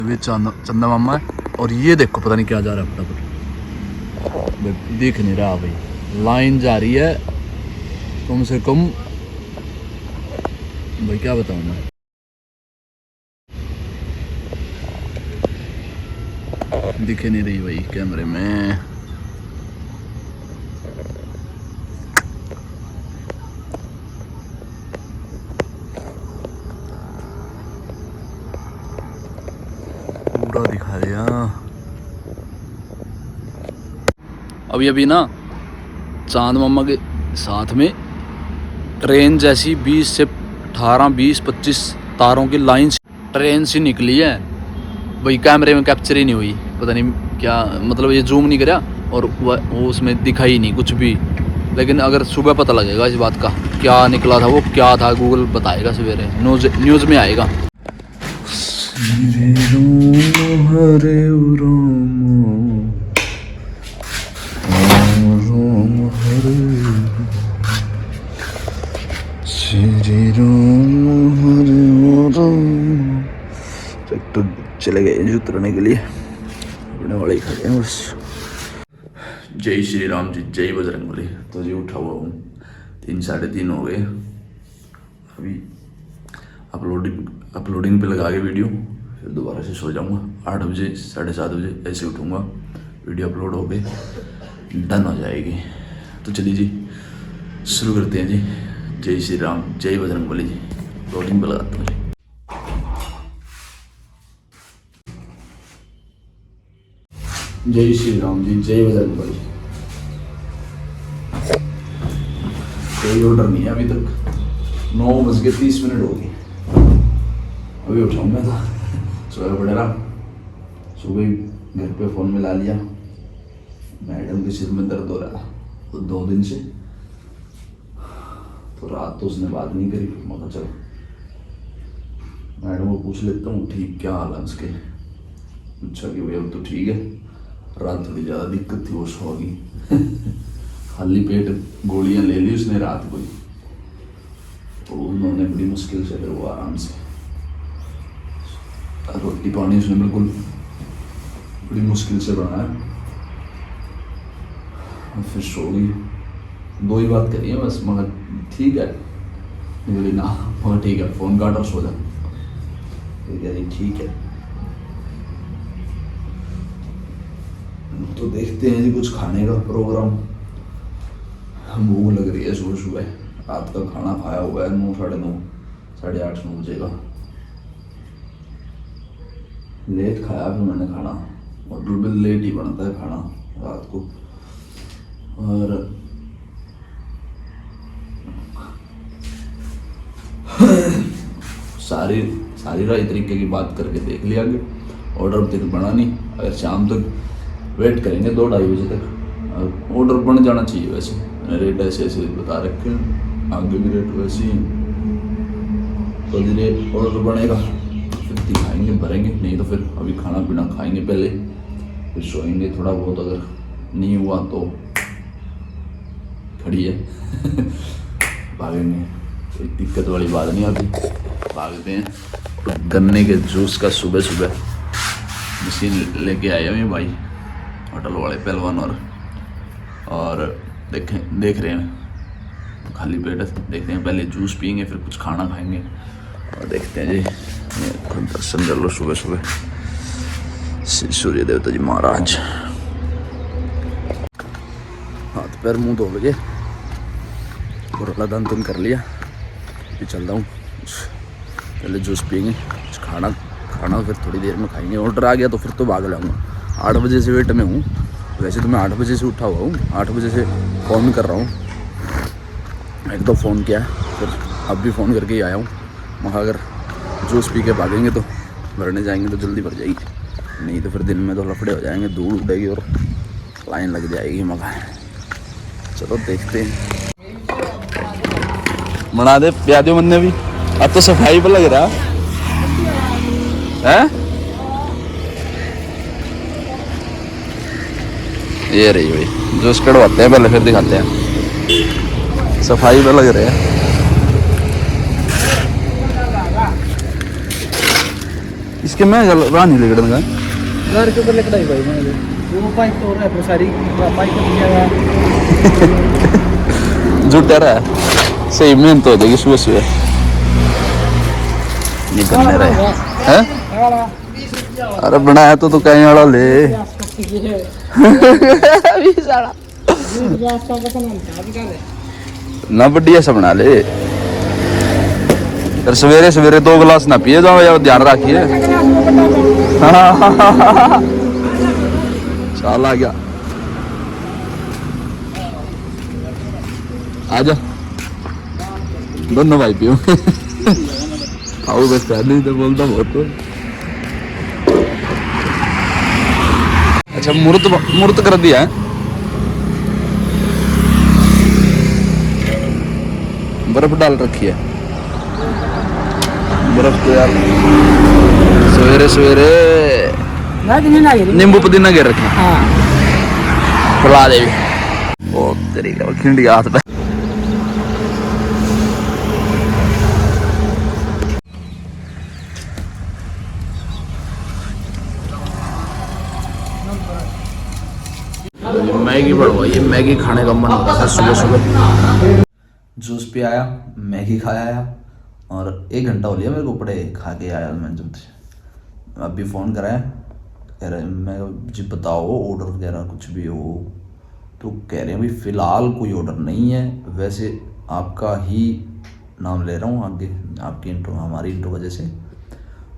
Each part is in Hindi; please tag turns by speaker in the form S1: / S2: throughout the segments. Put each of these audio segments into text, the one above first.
S1: ये चंदा मामा है और ये देखो पता नहीं क्या जा रहा है फटाफट दिख नहीं रहा भाई। लाइन जा रही है कम से कम भाई क्या बताऊँ मैं। दिखे नहीं रही भाई कैमरे में। पूरा दिखा दिया। अभी ना चांद मामा के साथ में ट्रेन जैसी 20 से 18 20 25 तारों की लाइन ट्रेन से निकली है भाई। कैमरे में कैप्चर ही नहीं हुई, पता नहीं क्या मतलब, ये जूम नहीं करा और वो उसमें दिखा ही नहीं कुछ भी। लेकिन अगर सुबह पता लगेगा इस बात का क्या निकला था, वो क्या था, गूगल बताएगा सवेरे, न्यूज़ में आएगा। तो चले गए उतरने के लिए, अपने वाले ही खड़े हैं बस। जय श्री राम जी, जय बजरंगबली। तो जी उठा हुआ हूँ, 3 साढ़े 3 हो गए। अभी अपलोडिंग पे लगा के वीडियो, फिर दोबारा से सो जाऊँगा। 8 बजे 7:30 बजे ऐसे उठूँगा, वीडियो अपलोड हो गए डन हो जाएगी। तो चलिए जी शुरू करते हैं जी। जय श्री राम, जय बजरंगबली जी। अपलोडिंग पे लगाता हूँ जी। जय श्री राम जी, जय बजरंगबली। कोई ऑर्डर नहीं है अभी तक, 9:30 हो गई। अभी उठाऊंगा था, सोया पड़ा रहा। सुबह घर पे फ़ोन मिला लिया, मैडम के सिर में दर्द हो रहा तो 2 दिन से, तो रात तो उसने बात नहीं करी। मैं चलो मैडम को पूछ लेता हूँ ठीक क्या हाल है उसके। पूछा कि भाई अब तो ठीक है, रात थोड़ी ज़्यादा दिक्कत थी, वो सो गई। खाली पेट गोलियां ले ली उसने रात को ही, तो उन्होंने बड़ी मुश्किल से, फिर वो आराम से रोटी पानी उसने बिल्कुल बड़ी मुश्किल से बनाया और फिर सो गई। 2 ही बात करी है बस, मगर ठीक है बोली ना, मगर ठीक है फ़ोन काट और सो जा। ठीक है तो देखते हैं जी कुछ खाने का प्रोग्राम। भूख लग रही है सुबह सुबह, रात का खाना खाया हुआ है 9 साढ़े 9 साढ़े 8 9 बजे का। लेट खाया फिर मैंने खाना, और बिल्कुल लेट ही बनता है खाना रात को। और सारी रात तरीके की बात करके देख लिया कि ऑर्डर तक बना नहीं। अगर शाम तक वेट करेंगे 2-2:30 बजे तक ऑर्डर बन जाना चाहिए। वैसे रेट ऐसे ऐसे बता रखे हैं, आगे भी रेट वैसे ही। तो धीरे ऑर्डर बनेगा फिर दिखाएंगे, भरेंगे, नहीं तो फिर अभी खाना पीना खाएंगे पहले, फिर सोएंगे थोड़ा बहुत। अगर नहीं हुआ तो खड़ी है भागेंगे, कोई दिक्कत वाली बात नहीं आती, भागते हैं। तो गन्ने के जूस का सुबह सुबह मशीन लेके आए हैं भाई, होटल वाले पहलवान। और देख रहे हैं खाली पेट, देखते हैं पहले जूस पियेंगे फिर कुछ खाना खाएंगे। और देखते हैं जी दर्शन कर लो सुबह सुबह सूर्य देवता जी महाराज। हाथ पैर मुंह धो लगे, थोड़ा दान तुम कर लिया, फिर चल रहा हूँ। पहले जूस पियेंगे, कुछ खाना फिर थोड़ी देर में खाएंगे। ऑर्डर आ गया तो फिर तो भाग लाऊंगा। 8 बजे से वेट में हूँ, वैसे तो मैं 8 बजे से उठा हुआ हूँ, 8 बजे से फ़ोन कर रहा हूँ। एक तो फ़ोन किया, फिर अब भी फ़ोन करके ही आया हूँ। वहाँ अगर जूस पी के भागेंगे तो भरने जाएंगे तो जल्दी भर जाएगी, नहीं तो फिर दिन में तो लफड़े हो जाएंगे, धूल उड़ेगी और लाइन लग जाएगी मगर। चलो देखते हैं, बना दे प्याज बनने भी। अब तो सफाई पर लग रहा है। ये रही भाई, जूस कड़वाते हैं पहले फिर दिखाते हैं। सफाई पे लग रहे हैं। इसके मैं राह नहीं लेकर दूंगा
S2: घर के ऊपर लकड़ाई भाई मैंने वो पाइप तो रहा है फिर सारी पाइप कट जाएगा
S1: जुटा रहा है सही मेहनत हो जाएगी सुबह सुबह ये करने रहे हैं अरे बनाया तो कहीं वाला ले ना बढ़िया सा बना ले फिर सवेरे सवेरे 2 गिलास ना पिए जाओ यार ध्यान रखिए चल आ गया आजा दोनों भाई पियो आओ बस पहले ही तो बोलता बहुत तो अच्छा मूर्त कर दिया है बर्फ डाल रखी है बर्फ तो यार सवेरे सवेरे नींबू पुदीना गिर रखना खिला दे ओ तेरी का खिंडी हाथ पे मैगी बढ़वाइए मैगी खाने का मन होता है सुबह सुबह जूस पे आया मैगी खाया आया और 1 घंटा हो लिया मेरे को पड़े खा के आया मैं जब अभी फ़ोन कराया कह रहे मैं जी बताओ ऑर्डर वगैरह कुछ भी हो तो कह रहे हैं भाई फ़िलहाल कोई ऑर्डर नहीं है वैसे आपका ही नाम ले रहा हूँ आगे आपकी इंट्रो हमारी इंट्रो वजह से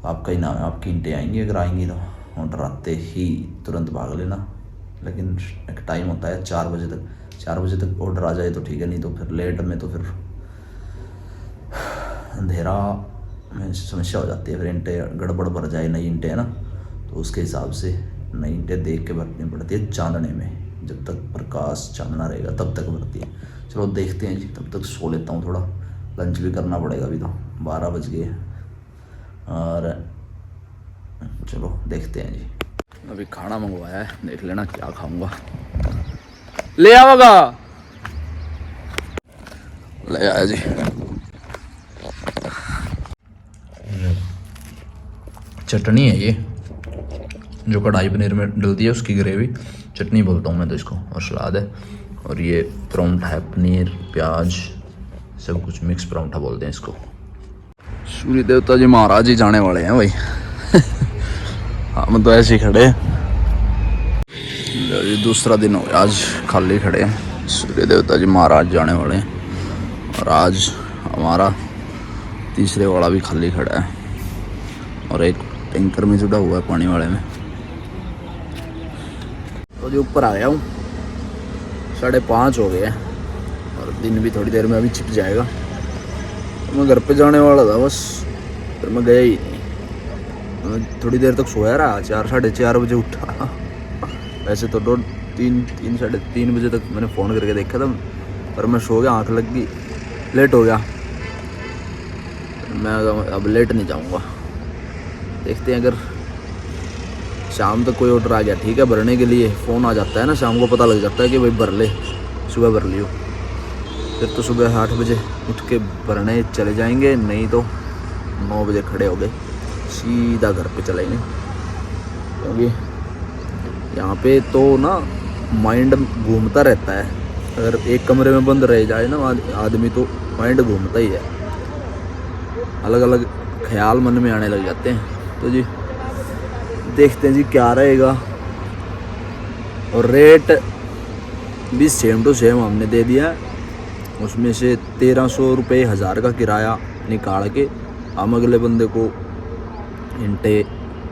S1: आपका ही नाम है आपकी इंटें आएंगी अगर आएंगी तो ऑर्डर आते ही तुरंत भाग लेना लेकिन एक टाइम होता है 4 बजे तक ऑर्डर आ जाए तो ठीक है नहीं तो फिर लेट में तो फिर अंधेरा में समस्या हो जाती है फिर इंटे गड़बड़ भर जाए नई इंटे है ना तो उसके हिसाब से नई इंटे देख के भरनी पड़ती है चांदने में जब तक प्रकाश चांदना रहेगा तब तक भरती है चलो देखते हैं जी तब तक सो लेता हूँ थोड़ा लंच भी करना पड़ेगा अभी तो 12 बज गए और चलो देखते हैं जी अभी खाना मंगवाया है देख लेना क्या खाऊंगा ले आओगा ले आया जी चटनी है ये जो कढ़ाई पनीर में डलती है उसकी ग्रेवी चटनी बोलता हूँ मैं तो इसको और सलाद है और ये परांठा है पनीर प्याज सब कुछ मिक्स परांठा बोलते हैं इसको सूर्य देवता जी महाराज ही जाने वाले हैं भाई हम तो ऐसे ही खड़े हैं दूसरा दिन हो गया आज खाली खड़े हैं सूर्य देवता जी महाराज जाने वाले हैं और आज हमारा तीसरे वाला भी खाली खड़ा है और एक टैंकर में जुड़ा हुआ है पानी वाले में तो जो ऊपर आ गया हूँ 5:30 हो गए हैं और दिन भी थोड़ी देर में अभी छिप जाएगा तो मैं घर पे जाने वाला था बस फिर मैं गया ही नहीं मैं थोड़ी देर तक सोया रहा 4-4:30 बजे उठा वैसे तो 3-3 बजे तक मैंने फ़ोन करके देखा था पर मैं सो गया आँख लग गई लेट हो गया मैं अब लेट नहीं जाऊँगा देखते हैं अगर शाम तक कोई ऑर्डर आ गया ठीक है भरने के लिए फ़ोन आ जाता है ना शाम को पता लग जाता है कि भाई भर ले सुबह भर लियो फिर तो सुबह 8 बजे उठ के भरने चले जाएंगे नहीं तो 9 बजे खड़े हो गए सीधा घर पे चलेंगे क्योंकि यहाँ पे तो ना माइंड घूमता रहता है अगर एक कमरे में बंद रह जाए ना आदमी तो माइंड घूमता ही है अलग अलग ख्याल मन में आने लग जाते हैं तो जी देखते हैं जी क्या रहेगा और रेट भी सेम टू सेम हमने दे दिया उसमें से 1300 रुपये 1000 का किराया निकाल के हम अगले बंदे को इंटे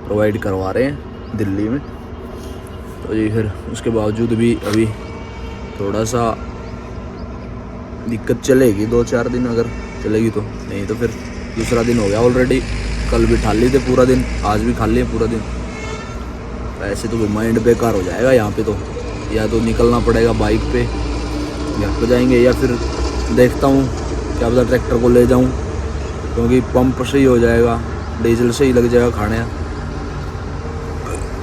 S1: प्रोवाइड करवा रहे हैं दिल्ली में तो जी फिर उसके बावजूद भी अभी थोड़ा सा दिक्कत चलेगी 2-4 दिन अगर चलेगी तो नहीं तो फिर दूसरा दिन हो गया ऑलरेडी कल भी खाली थे पूरा दिन आज भी खाली है पूरा दिन ऐसे तो माइंड बेकार हो जाएगा यहाँ पे तो या तो निकलना पड़ेगा बाइक पे घर पे जाएंगे या फिर देखता हूँ क्या पता ट्रैक्टर को ले जाऊँ क्योंकि पंप सही हो जाएगा डीजल सही लग जाएगा खाने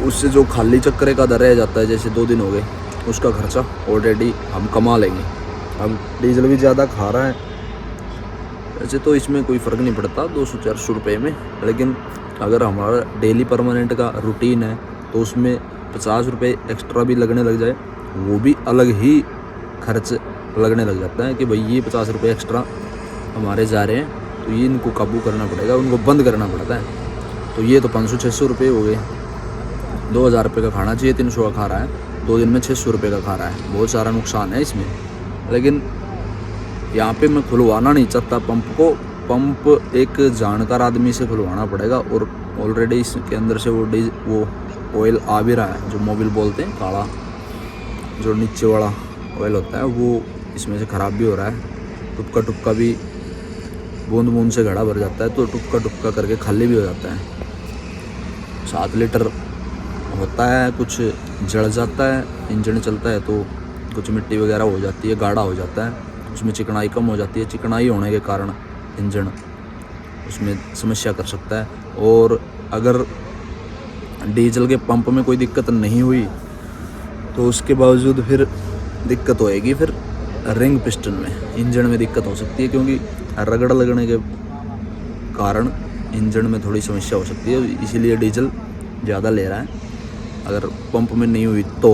S1: उससे जो खाली चक्कर का दर रह जाता है जैसे 2 दिन हो गए उसका खर्चा ऑलरेडी हम कमा लेंगे अब डीजल भी ज़्यादा खा रहा है वैसे तो इसमें कोई फ़र्क नहीं पड़ता 200-400 रुपये में, लेकिन अगर हमारा डेली परमानेंट का रूटीन है तो उसमें 50 रुपये एक्स्ट्रा भी लगने लग जाए, वो भी अलग ही खर्च लगने लग जाता है कि भाई ये 50 रुपये एक्स्ट्रा हमारे जा रहे हैं, तो ये इनको काबू करना पड़ेगा, उनको बंद करना पड़ता है। तो ये तो 500-600 रुपये हो गए। 2000 रुपये का खाना चाहिए, 300 का खा रहा है, 2 दिन में 600 रुपये का खा रहा है, बहुत सारा नुकसान है इसमें। लेकिन यहाँ पे मैं खुलवाना नहीं चाहता पंप को, पंप एक जानकार आदमी से खुलवाना पड़ेगा, और ऑलरेडी इसके अंदर से वो ऑयल आ भी रहा है, जो मोबिल बोलते हैं, काला जो नीचे वाला ऑयल होता है, वो इसमें से ख़राब भी हो रहा है। टुपका टुपका भी बूंद बूंद से घड़ा भर जाता है, तो टुपका टुपका करके खाली भी हो जाता है। 7 लीटर होता है, कुछ जड़ जाता है, इंजन चलता है तो कुछ मिट्टी वगैरह हो जाती है, गाढ़ा हो जाता है, उसमें चिकनाई कम हो जाती है। चिकनाई होने के कारण इंजन उसमें समस्या कर सकता है। और अगर डीजल के पंप में कोई दिक्कत नहीं हुई तो उसके बावजूद फिर दिक्कत होएगी, फिर रिंग पिस्टन में, इंजन में दिक्कत हो सकती है, क्योंकि रगड़ लगने के कारण इंजन में थोड़ी समस्या हो सकती है, इसीलिए डीजल ज़्यादा ले रहा है। अगर पंप में नहीं हुई तो,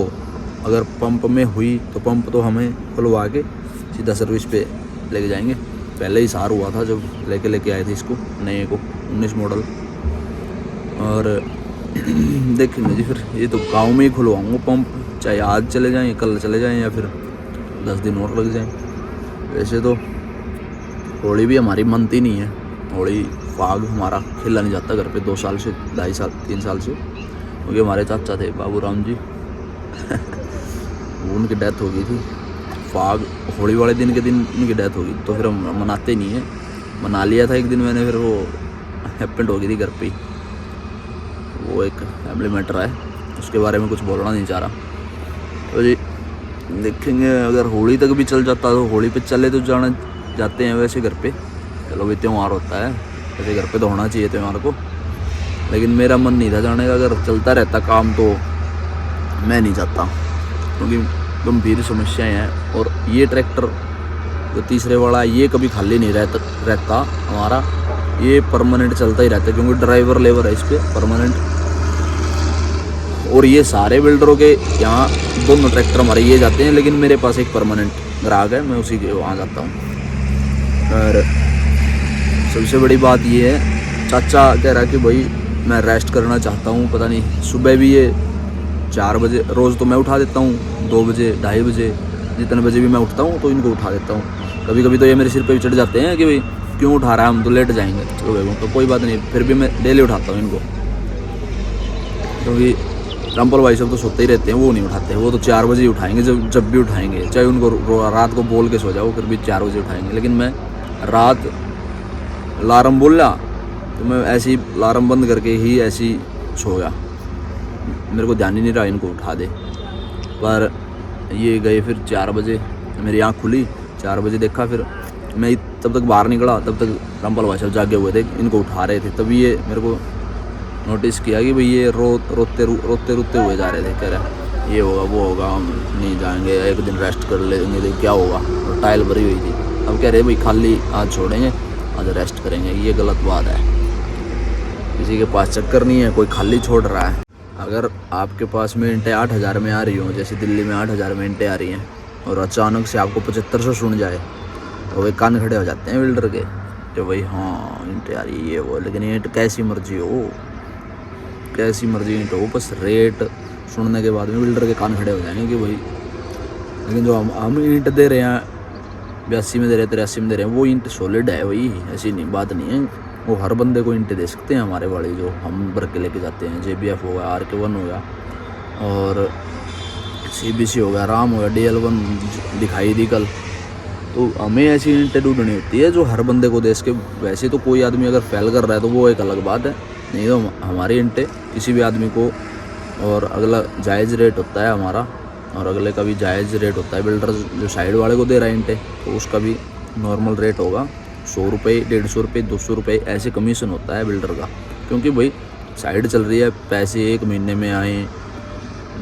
S1: अगर पंप में हुई तो पंप तो हमें खुलवा के सीधा सर्विस पे लेके जाएंगे। पहले ही सार हुआ था जब लेके आए थे इसको, नए को, 19 मॉडल। और देखेंगे जी, फिर ये तो गांव में ही खुलवाऊँगा पंप, चाहे आज चले जाएँ, कल चले जाएँ, या फिर 10 दिन और लग जाएँ। वैसे तो होली भी हमारी मनती नहीं है, होली फाग हमारा खेला नहीं जाता घर पे 2 साल से, 2.5 साल 3 साल से, क्योंकि हमारे चाचा थे बाबू राम जी उनकी डेथ हो गई थी। फाग होली वाले दिन के दिन उनकी डेथ हो गई, तो फिर हम मनाते नहीं हैं। मना लिया था एक दिन मैंने, फिर वो हैपेंड हो गई थी घर पे ही। वो एक फैमिली मैटर है, उसके बारे में कुछ बोलना नहीं चाह रहा। तो जी देखेंगे, अगर होली तक भी चल जाता तो होली पे चले तो जाते हैं वैसे घर पे, चलो भी त्यौहार होता है, वैसे घर पे तो होना चाहिए त्यौहार को, लेकिन मेरा मन नहीं था जाने का। अगर चलता रहता काम तो मैं नहीं जाता, क्योंकि गंभीर समस्याएं हैं। और ये ट्रैक्टर जो तीसरे वाला है, ये कभी खाली नहीं रहता हमारा, ये परमानेंट चलता ही रहता है, क्योंकि ड्राइवर लेबर है इस पर परमानेंट। और ये सारे बिल्डरों के यहाँ दोनों ट्रैक्टर हमारे ये जाते हैं, लेकिन मेरे पास एक परमानेंट ग्राहक है, मैं उसी के वहाँ जाता हूँ। और सबसे बड़ी बात ये है, चाचा कह रहा कि भाई मैं रेस्ट करना चाहता हूँ, पता नहीं सुबह भी ये 4 बजे रोज़ तो मैं उठा देता हूँ, 2 बजे 2:30 बजे, जितने बजे भी मैं उठता हूँ तो इनको उठा देता हूँ। कभी कभी तो ये मेरे सिर पे भी चढ़ जाते हैं कि भाई क्यों उठा रहा है, हम तो लेट जाएंगे। चलो तो कोई बात नहीं, फिर भी मैं डेली उठाता हूँ इनको, क्योंकि रामपाल भाई सब तो सोते ही रहते हैं, वो नहीं उठाते, वो तो 4 बजे ही उठाएंगे, जब भी उठाएंगे, चाहे उनको रात को बोल के सो जाओ फिर भी 4 बजे उठाएंगे। लेकिन मैं रात अलार्म बोला तो मैं ऐसे ही अलार्म बंद करके ही ऐसे ही सो गया, मेरे को ध्यान ही नहीं रहा इनको उठा दे। पर ये गए फिर 4 बजे, मेरी आँख खुली 4 बजे, देखा, फिर मैं तब तक बाहर निकला, तब तक रामपाल भाई साहब जागे हुए थे, इनको उठा रहे थे। तभी ये मेरे को नोटिस किया कि भाई ये रोते हुए जा रहे थे, कह रहे ये होगा वो होगा, हम नहीं जाएंगे, एक दिन रेस्ट कर लेंगे, तो क्या होगा। और टाइल भरी हुई थी, अब कह रहे भाई खाली आज छोड़ेंगे, आज रेस्ट करेंगे। ये गलत बात है, किसी के पास चक्कर नहीं है, कोई खाली छोड़ रहा है। अगर आपके पास में इंटें 8000 में आ रही हो, जैसे दिल्ली में 8000 में इंटें आ रही हैं, और अचानक से आपको 7500 सुन जाए, तो वे कान खड़े हो जाते हैं बिल्डर के, तो भाई हाँ इंटें आ रही है ये वो। लेकिन ईंट कैसी मर्जी हो, कैसी मर्जी ईंट हो, बस रेट सुनने के बाद में बिल्डर के कान खड़े हो जाएंगे कि भाई। लेकिन जो हम ईंट दे रहे हैं 82 में दे रहे हैं, 83 में दे रहे हैं, वो ईंट सॉलिड है भाई, ऐसी नहीं बात नहीं है। वो हर बंदे को ईंटें दे सकते हैं हमारे वाले, जो हम भर के लेके जाते हैं। JBF हो गया, RK1 हो गया, और CBC हो गया, राम हो गया, DL1 दिखाई दी कल। तो हमें ऐसी ईंटें ढूंढनी होती है जो हर बंदे को दे सके। वैसे तो कोई आदमी अगर फेल कर रहा है तो वो एक अलग बात है, नहीं तो हमारी ईंटें किसी भी आदमी को, और अगला जायज़ रेट होता है हमारा, और अगले का भी जायज़ रेट होता है। बिल्डर जो साइड वाले को दे रहा है ईंटें, तो उसका भी नॉर्मल रेट होगा, 100 रुपये, 150 रुपये, 200 रुपये ऐसे कमीशन होता है बिल्डर का। क्योंकि भाई साइड चल रही है, पैसे 1 महीने में आए,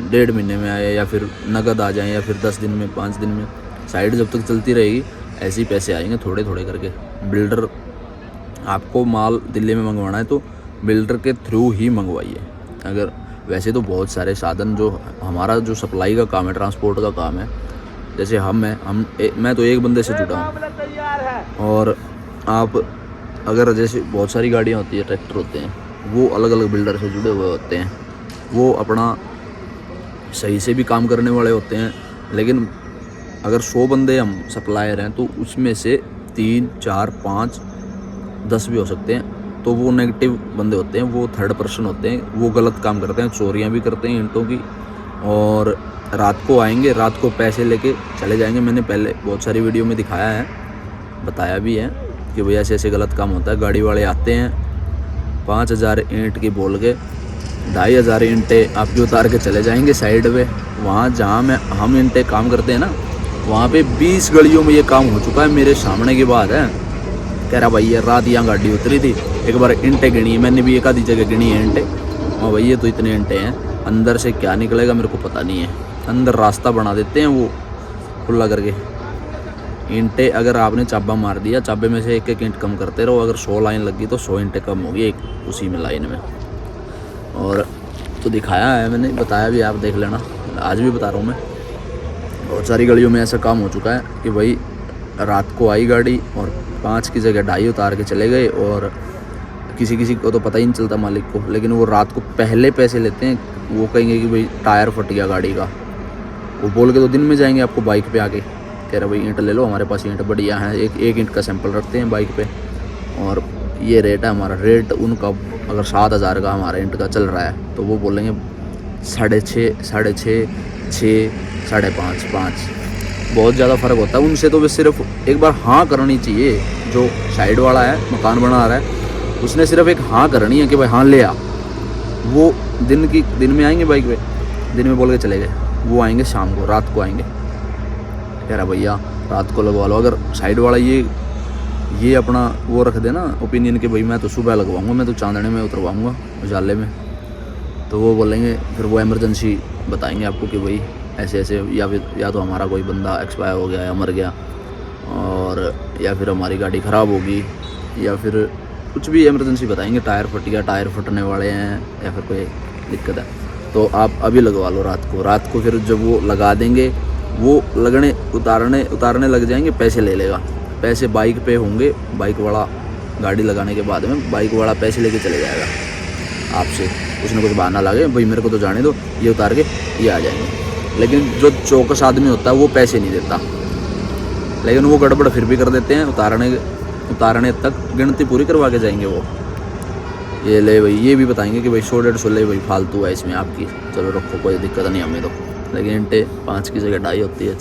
S1: 1.5 महीने में आए, या फिर नगद आ जाएँ, या फिर 10 दिन में, 5 दिन में, साइड जब तक चलती रहेगी ऐसे ही पैसे आएंगे थोड़े थोड़े करके। बिल्डर, आपको माल दिल्ली में मंगवाना है तो बिल्डर के थ्रू ही मंगवाइए। अगर वैसे तो बहुत सारे साधन, जो हमारा जो सप्लाई का काम है, ट्रांसपोर्ट का काम है, जैसे मैं तो एक बंदे से जुड़ा हूँ। और आप अगर जैसे बहुत सारी गाड़ियाँ होती है, ट्रैक्टर होते हैं, वो अलग अलग बिल्डर से जुड़े हुए होते हैं। वो अपना सही से भी काम करने वाले होते हैं, लेकिन अगर 100 बंदे हम सप्लायर हैं तो उसमें से 3, 4, 5, 10 भी हो सकते हैं, तो वो नेगेटिव बंदे होते हैं, वो थर्ड पर्सन होते हैं, वो गलत काम करते हैं, चोरियां भी करते हैं ईंटों की, और रात को आएंगे, रात को पैसे लेके चले जाएंगे। मैंने पहले बहुत सारी वीडियो में दिखाया है, बताया भी है कि भैया ऐसे ऐसे गलत काम होता है। गाड़ी वाले आते हैं 5,000 ईंट की बोल के 2,500 ईंटें आपकी उतार के चले जाएंगे साइड पे। वहाँ जहाँ हम ईंटें काम करते हैं ना, वहाँ पे 20 गलियों में ये काम हो चुका है, मेरे सामने की बात है। कह रहा भाई ये रात यहाँ गाड़ी उतरी थी, एक बार ईंटें गिनी, मैंने भी एक आधी जगह गिनी है ईंटें। हाँ भाई ये तो इतने ईंटें हैं, अंदर से क्या निकलेगा मेरे को पता नहीं है। अंदर रास्ता बना देते हैं वो खुला करके। ईंटें अगर आपने चाबा मार दिया, चाबे में से एक एक ईंट कम करते रहो, अगर 100 लाइन लगी तो 100 ईंटें कम होगी एक उसी में लाइन में। और तो दिखाया है मैंने, बताया भी, आप देख लेना, आज भी बता रहा हूँ मैं। बहुत सारी गलियों में ऐसा काम हो चुका है कि भाई रात को आई गाड़ी और 5 की जगह 2.5 उतार के चले गए, और किसी को तो पता ही नहीं चलता मालिक को, लेकिन वो रात को पहले पैसे लेते हैं। वो कहेंगे कि भाई टायर फट गया गाड़ी का, वो बोल के तो दिन में जाएंगे आपको बाइक पे आके, कह रहा भाई ईंट ले लो, हमारे पास ईंट बढ़िया है, एक ईंट का सैंपल रखते हैं बाइक पे, और ये रेट है हमारा। रेट उनका अगर 7,000 का हमारा ईंट का चल रहा है तो वो बोलेंगे 6.5, 6.5, 6, 5.5, 5। बहुत ज़्यादा फ़र्क होता है उनसे। तो वे सिर्फ एक बार हाँ करनी चाहिए, जो साइड वाला है मकान बना रहा है उसने सिर्फ एक हाँ करनी है कि भाई हाँ ले आ। वो दिन में आएंगे बाइक पे, दिन में बोल के चले गए, वो आएंगे शाम को, रात को आएंगे, कह रहा भैया रात को लगवा लो। अगर साइड वाला ये अपना वो रख देना ओपिनियन कि भाई मैं तो सुबह लगवाऊंगा, मैं तो चांदने में उतरवाऊंगा उजाले में, तो वो बोलेंगे, फिर वो इमरजेंसी बताएंगे आपको कि भाई ऐसे ऐसे, या तो हमारा कोई बंदा एक्सपायर हो गया या मर गया, और या फिर हमारी गाड़ी ख़राब होगी, या फिर कुछ भी इमरजेंसी बताएंगे, टायर फट गया, टायर फटने वाले हैं, या फिर कोई दिक्कत है, तो आप अभी लगवा लो रात को। फिर जब वो लगा देंगे, वो उतारने लग जाएंगे, पैसे ले लेगा। पैसे बाइक पे होंगे, बाइक वाला गाड़ी लगाने के बाद में बाइक वाला पैसे लेके चले जाएगा आपसे। उसने कुछ बहाना लगे, भाई मेरे को तो जाने दो, ये उतार के ये आ जाएंगे। लेकिन जो चौकस आदमी होता है वो पैसे नहीं देता, लेकिन वो गड़बड़ फिर भी कर देते हैं। उतारने तक गिनती पूरी करवा के जाएंगे वो। ये ले भाई, ये भी बताएंगे कि भाई 100-150 ले भाई, फालतू है इसमें आपकी, चलो रखो, कोई दिक्कत नहीं हमें तो। लेकिन ईंटें 5 की जगह 2.5 होती है,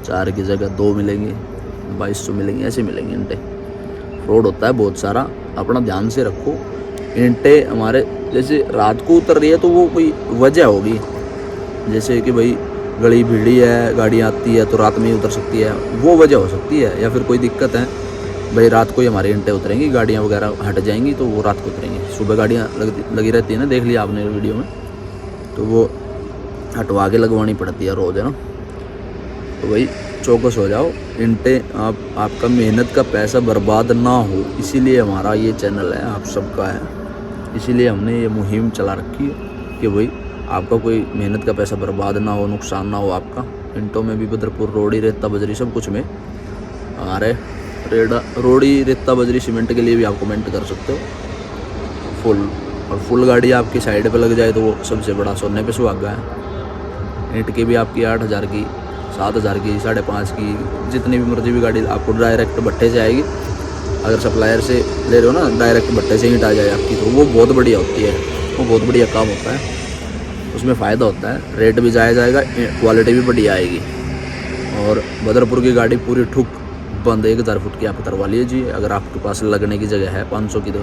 S1: 4 की जगह 2 मिलेंगी, 2200 मिलेंगी, ऐसे मिलेंगी ईंटें। फ्रॉड होता है बहुत सारा, अपना ध्यान से रखो। ईंटें हमारे जैसे रात को उतर रही है तो वो कोई वजह होगी, जैसे कि भाई गली भीड़ी है, गाड़ी आती है तो रात में ही उतर सकती है, वो वजह हो सकती है। या फिर कोई दिक्कत है भाई, रात को ही हमारी ईंटें उतरेंगी, गाड़ियाँ वगैरह हट जाएंगी तो वो रात को उतरेंगी। सुबह गाड़ियाँ लगी रहती है ना, देख लिया आपने वीडियो में, तो वो हटवा के लगवानी पड़ती है रोज़, है ना। तो भाई चौकस हो जाओ, ईंटें आपका मेहनत का पैसा बर्बाद ना हो, इसीलिए हमारा ये चैनल है, आप सबका है, इसीलिए हमने ये मुहिम चला रखी है कि भाई आपका कोई मेहनत का पैसा बर्बाद ना हो, नुकसान ना हो आपका। ईंटों में भी बदरपुर, रोड़ी, रेता, बजरी, सब कुछ में हमारे रोड़ी, रेता, बजरी, सीमेंट के लिए भी आप कमेंट कर सकते हो। फुल गाड़ी आपकी साइड पे लग जाए तो वो सबसे बड़ा सोने पे सुहागा है। ईंट की भी आपकी 8,000 की, 7,000 की, 5.5 की, जितनी भी मर्जी भी गाड़ी आपको डायरेक्ट भट्टे से आएगी। अगर सप्लायर से ले रहे हो ना, डायरेक्ट भट्टे से ईंट आ जाए आपकी, तो वो बहुत बढ़िया होती है, वो बहुत बढ़िया काम होता है, उसमें फ़ायदा होता है, रेट भी जाएगा, क्वालिटी भी बढ़िया आएगी। और बदरपुर की गाड़ी पूरी ठुक बंद 1,000 फुट की आप उतरवा लीजिए। अगर आपके पास लगने की जगह है 500 की, तो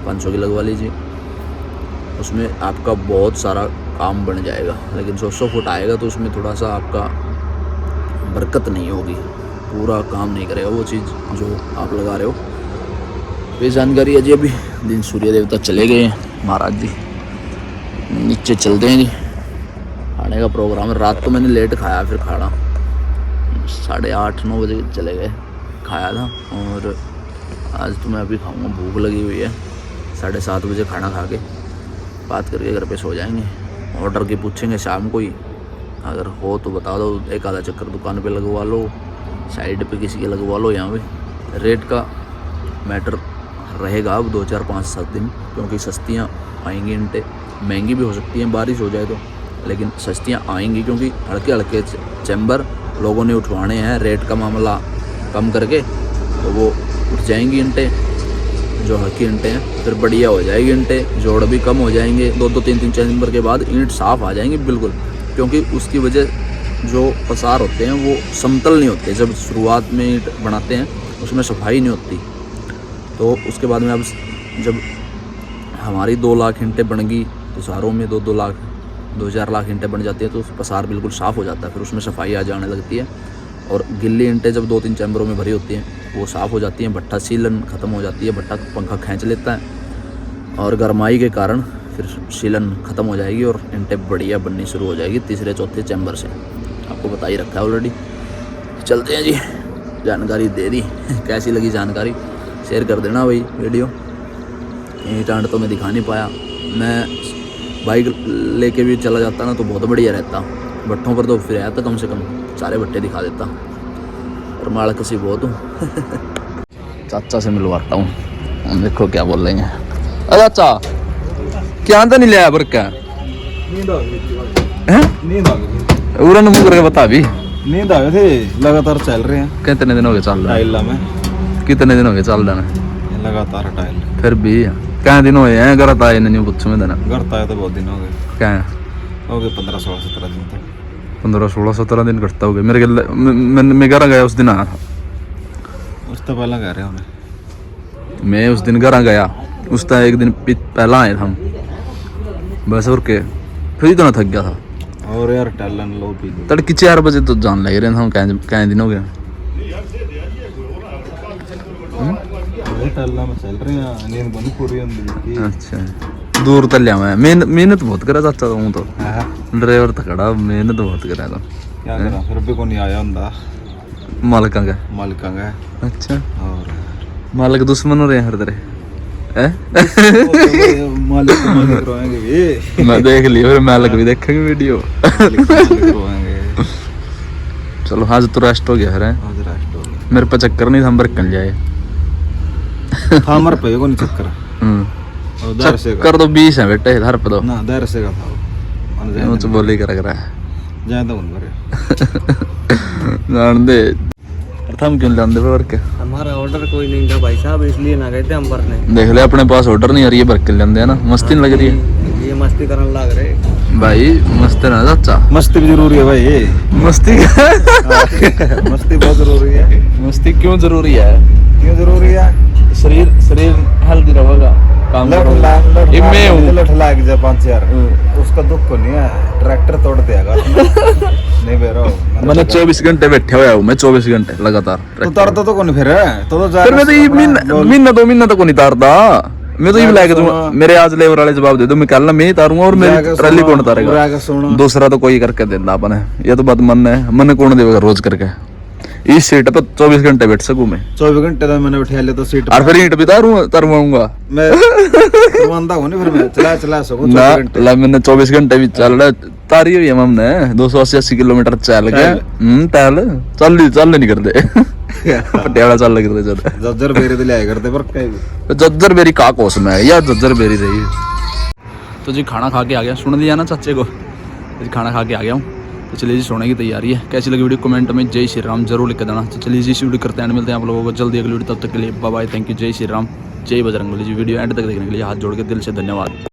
S1: 500 की लगवा लीजिए, उसमें आपका बहुत सारा काम बन जाएगा। लेकिन 100 फुट आएगा तो उसमें थोड़ा सा आपका बरकत नहीं होगी, पूरा काम नहीं करेगा वो चीज़ जो आप लगा रहे हो। ये जानकारी है जी। अभी दिन सूर्य देवता चले गए हैं, महाराज जी नीचे चलते हैं जी, खाने का प्रोग्राम है। रात को मैंने लेट खाया, फिर खाना 8:30-9 बजे चले गए। खाया था और आज तो मैं अभी खाऊंगा, भूख लगी हुई है। 7:30 बजे खाना खा के बात करके घर पे सो जाएंगे। ऑर्डर की पूछेंगे शाम को ही, अगर हो तो बता दो, एक आधा चक्कर दुकान पे लगवा लो, साइड पे किसी के लगवा लो। यहाँ पे रेट का मैटर रहेगा अब 2, 4, 5, 7 दिन, क्योंकि सस्तियाँ आएंगी ईंटें, महंगी भी हो सकती हैं बारिश हो जाए तो, लेकिन सस्तियाँ आएंगी क्योंकि हल्के हल्के चैम्बर लोगों ने उठवाने हैं। रेट का मामला कम करके तो वो उठ जाएंगी ईंटें, जो हल्की ईंटें हैं, फिर बढ़िया हो जाएगी ईंटें, जोड़ भी कम हो जाएंगे। 2-2, 3-3 चैम्बर के बाद ईंट साफ़ आ जाएंगी बिल्कुल, क्योंकि उसकी वजह जो पसार होते हैं वो समतल नहीं होते। जब शुरुआत में ईंट बनाते हैं उसमें सफाई नहीं होती, तो उसके बाद में अब जब हमारी 2 लाख ईंटें बन गई तो शहरों में 2-2 लाख 2-4 लाख ईंटें बन जाती है, तो पसार बिल्कुल साफ़ हो जाता है, फिर उसमें सफाई आ जाने लगती है। और गिल्ली ईंटें जब 2-3 चैम्बरों में भरी होती हैं वो साफ़ हो जाती हैं, भट्ठा सीलन ख़त्म हो जाती है, भट्ठा पंखा खींच लेता है और गर्माई के कारण फिर सीलन ख़त्म हो जाएगी और ईंटें बढ़िया बननी शुरू हो जाएगी 3-4 चैम्बर से। आपको बता ही रखा है ऑलरेडी। चलते हैं जी, जानकारी दे दी। कैसी लगी जानकारी शेयर कर देना भाई वीडियो। ईंट तो मैं दिखा नहीं पाया, मैं बाइक लेके भी चला जाता ना तो बहुत बढ़िया रहता, भट्टों पर तो फिर आया था, कम से कम सारे भट्टे दिखा देता। और माल कसी बहुत हूँ। चाचा से मिलवाता हूँ, हम देखो क्या बोल रहे हैं। अरे चाचा क्या तो नहीं लिया पर क्या
S2: नींद आ गई,
S1: उड़न मुँह करके बता भी।
S2: नींद आ गए थे, लगातार चल रहे हैं।
S1: कितने दिन हो गए चल रहा है?
S2: टाइल में
S1: कितने दिन हो गए चल रहा है?
S2: लगातार टाइल।
S1: फिर भी क्या दिन हुए हैं घर आए नहीं पूछो में देना
S2: घर आया तो बहुत दिन हो गए।
S1: क्या
S2: हो गए 15, 16, 17 दिन तक।
S1: 15, 16, 17 दिन करता हो गया मेरे मैं घर गया उस दिन आया था।
S2: उस तो पहला कह रहे हैं
S1: मैं उस दिन घर गया, उस तरह एक दिन पहला आए हम बस, और के फिर इतना थक गया था।
S2: और यार टैलन लो पी
S1: तड़के 4 बजे तो जान लग रहे थे हम, क्या दिन हो गया।
S2: टैला में चल रहे हैं, नींद बनी पूरी होंदी।
S1: अच्छा दूर तलिया मैं मेहनत बहुत करा चाचा हूँ तो ड्राइवर तो खड़ा, मेहनत बहुत करा था।
S2: क्या करा फिर भी कोई नहीं आया हुंदा
S1: मालिका का।
S2: मालिका का।
S1: अच्छा
S2: और
S1: मालिक दुश्मन हो रहे हैं हर तरह
S2: मालिक मालिक रोएंगे भी।
S1: मैं देख लिया, फिर मालिक भी देखेंगे वीडियो।
S2: मालिक रोएंगे।
S1: चलो आज तो रेस्ट हो गया है।
S2: आज रेस्ट हो गया।
S1: मेरे पे चक्कर नहीं था, हम बरकन जाए
S2: थामर पे को नहीं चक्कर। और दर से
S1: कर दो 20 है बेटे इधर पे तो
S2: ना, दर से का था मन
S1: मुझे बोली कर रहा है
S2: जाए तो उन भरे
S1: जान दे। हम क्यों लांदे पर के?
S2: हमारा ऑर्डर कोई नहीं था भाई साहब, इसलिए ना गए थे हम भरने।
S1: देख ले अपने पास ऑर्डर नहीं आ रही है, भर के लेंदे है ना, मस्ती नहीं लग रही है।
S2: ये मस्ती करने लग रहे
S1: भाई, मस्ती ना चाचा,
S2: मस्ती भी जरूरी है भाई।
S1: मस्ती
S2: मस्ती बहुत जरूरी है।
S1: मस्ती क्यों जरूरी है?
S2: क्यों जरूरी है?
S1: शरीर हेल्दी रहेगा, काम
S2: लठ लाग जाए 5-4 उसका दुख को नहीं है, ट्रैक्टर तोड़ देगा। नहीं बेरो
S1: मैंने 24 घंटे बैठे हुआ हूँ, मैं 24 घंटे लगातार।
S2: तो तारता तो कौन फिर
S1: मैं तो ये महीना 2 महीना तो कौन तारता। मैं तो ये लाके दूंगा, मेरे आज लेबर वाले जवाब दे दो, मैं कल मैं ही तारूंगा और मेरी ट्राली कौन तारेगा? दूसरा तो कोई करके देता अपने, ये तो बात मन है, मन कौन देगा रोज करके। इस सीट पर 24 घंटे बैठ सकूं मैं।
S2: 24 घंटे तो मैंने बैठा ले तो सीट
S1: और फिर ईंट भी तारूंगा
S2: मैं। तुरंदा हूं नहीं फिर मैं चला सकूं 24 घंटे।
S1: ला मैंने 24 घंटे भी चल रहा तारी हुई है हमने 280 किलोमीटर चल गया। चल नहीं करते पटियाला चल लग रहे ज्यादा।
S2: जज्जर बेरी दे लिया करते पर कई
S1: जज्जर बेरी का कोस में है या जज्जर बेरी रही। तो जी खाना खा के आ गया, सुन दिया ना चाचे को, जी खाना खा के आ गया हूँ। तो चलिए जी सोने की तैयारी है। कैसी लगी वीडियो कमेंट में जय श्री राम जरूर लिख के देना। तो चलिए जी इस वीडियो करते हैं, मिलते हैं आप लोगों को जल्दी अगली वीडियो, तब तक के लिए बाय बाय, थैंक यू, जय श्री राम, जय बजरंगबली जी। वीडियो एंड तक देखने के लिए हाथ जोड़ के दिल से धन्यवाद।